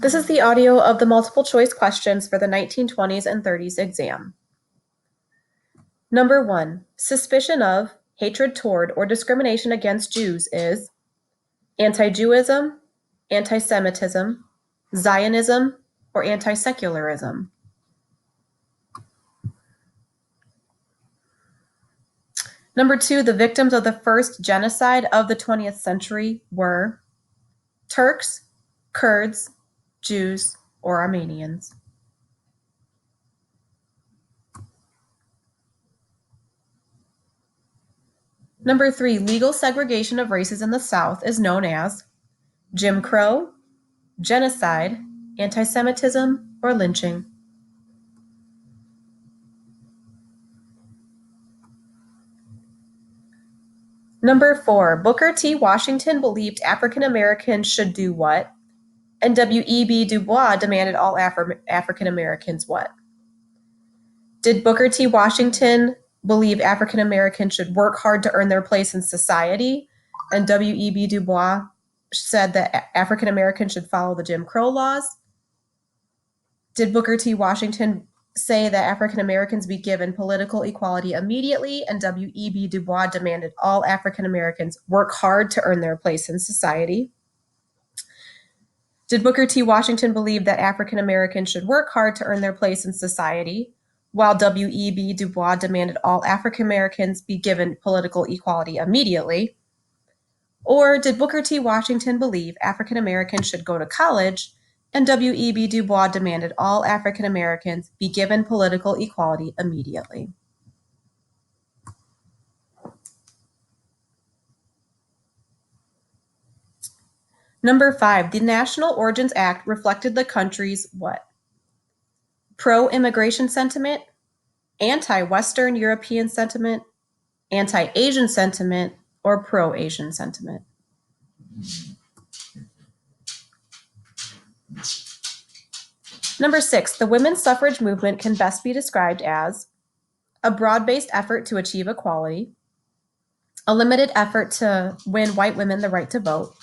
This is the audio of the multiple choice questions for the 1920s and 30s exam. Number 1, suspicion of, hatred toward, or discrimination against Jews is anti-Jewism, anti-Semitism, Zionism, or anti-secularism. Number 2, the victims of the first genocide of the 20th century were Turks, Kurds, Jews, or Armenians. Number 3, legal segregation of races in the South is known as Jim Crow, genocide, anti-Semitism, or lynching. Number 4, Booker T. Washington believed African Americans should do what? And W.E.B. Du Bois demanded all African Americans what? Did Booker T. Washington believe African Americans should work hard to earn their place in society? And W.E.B. Du Bois said that African Americans should follow the Jim Crow laws? Did Booker T. Washington say that African Americans be given political equality immediately, and W.E.B. Du Bois demanded all African Americans work hard to earn their place in society? Did Booker T. Washington believe that African Americans should work hard to earn their place in society, while W.E.B. Du Bois demanded all African Americans be given political equality immediately? Or did Booker T. Washington believe African Americans should go to college, and W.E.B. Du Bois demanded all African Americans be given political equality immediately? Number 5, the National Origins Act reflected the country's what? Pro-immigration sentiment, anti-Western European sentiment, anti-Asian sentiment, or pro-Asian sentiment? Number 6, the women's suffrage movement can best be described as a broad-based effort to achieve equality, a limited effort to win white women the right to vote,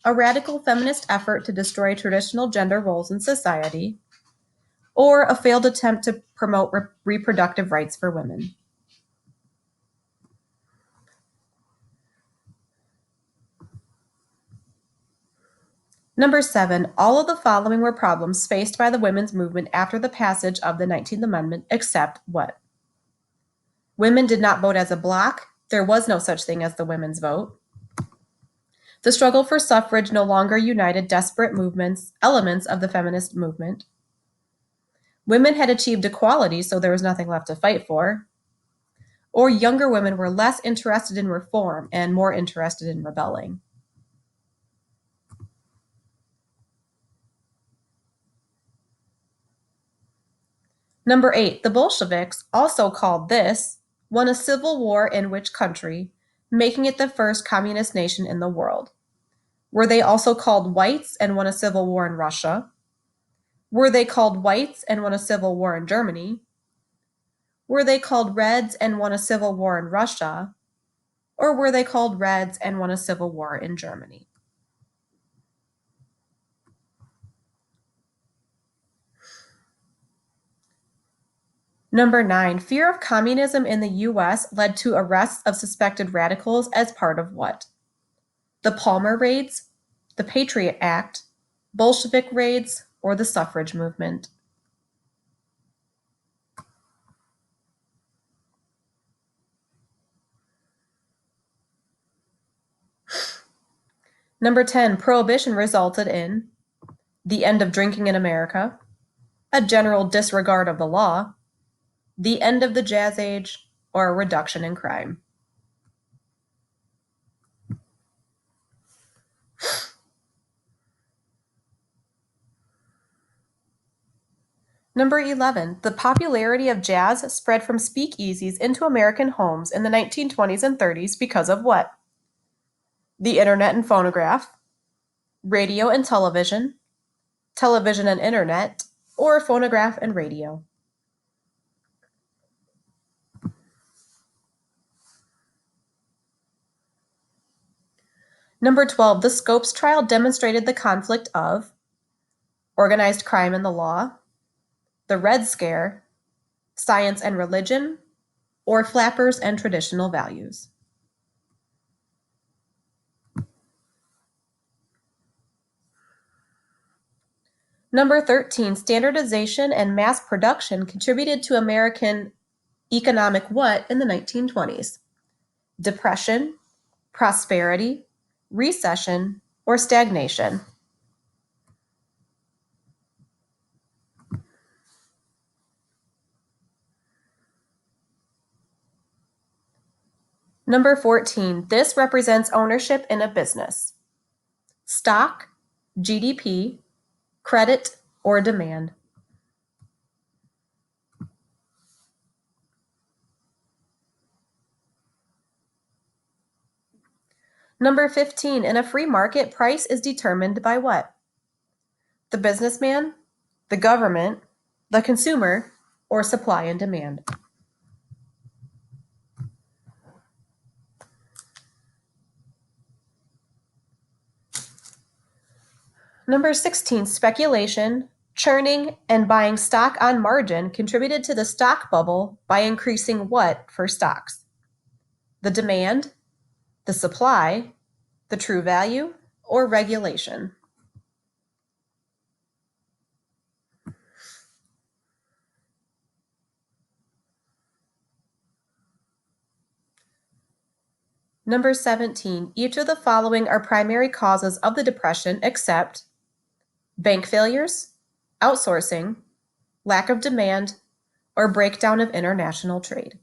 a radical feminist effort to destroy traditional gender roles in society, or a failed attempt to promote reproductive rights for women. Number 7, all of the following were problems faced by the women's movement after the passage of the 19th Amendment, except what? Women did not vote as a bloc. There was no such thing as the women's vote. The struggle for suffrage no longer united desperate elements of the feminist movement. Women had achieved equality, so there was nothing left to fight for. Or younger women were less interested in reform and more interested in rebelling. Number 8, the Bolsheviks, also called this, won a civil war in which country, making it the first communist nation in the world? Were they also called whites and won a civil war in Russia? Were they called whites and won a civil war in Germany? Were they called reds and won a civil war in Russia? Or were they called reds and won a civil war in Germany? Number 9, fear of communism in the U.S. led to arrests of suspected radicals as part of what? The Palmer Raids, the Patriot Act, Bolshevik raids, or the suffrage movement? Number 10, prohibition resulted in the end of drinking in America, a general disregard of the law, the end of the Jazz Age, or a reduction in crime? Number 11, the popularity of jazz spread from speakeasies into American homes in the 1920s and 30s because of what? The internet and phonograph, radio and television, television and internet, or phonograph and radio? Number 12, the Scopes trial demonstrated the conflict of organized crime and the law, the Red Scare, science and religion, or flappers and traditional values. Number 13, standardization and mass production contributed to American economic what in the 1920s? Depression, prosperity, recession, or stagnation? Number 14, this represents ownership in a business. Stock, GDP, credit, or demand. Number 15, in a free market, price is determined by what? The businessman, the government, the consumer, or supply and demand. Number 16, speculation, churning, and buying stock on margin contributed to the stock bubble by increasing what for stocks? The demand, the supply, the true value, or regulation? Number 17, each of the following are primary causes of the Depression except bank failures, outsourcing, lack of demand, or breakdown of international trade.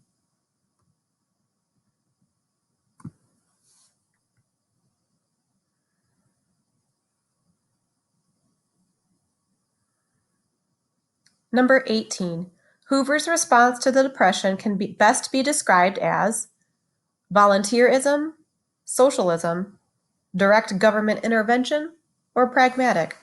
Number 18, Hoover's response to the Depression can best be described as volunteerism, socialism, direct government intervention, or pragmatic.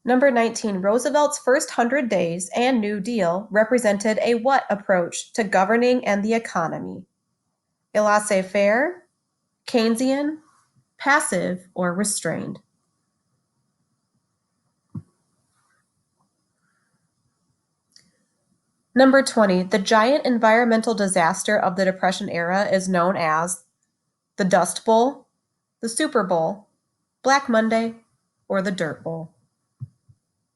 Number 19, Roosevelt's first 100 days and New Deal represented a what approach to governing and the economy? A laissez-faire, Keynesian, passive, or restrained? Number 20, the giant environmental disaster of the Depression era is known as the Dust Bowl, the Super Bowl, Black Monday, or the Dirt Bowl.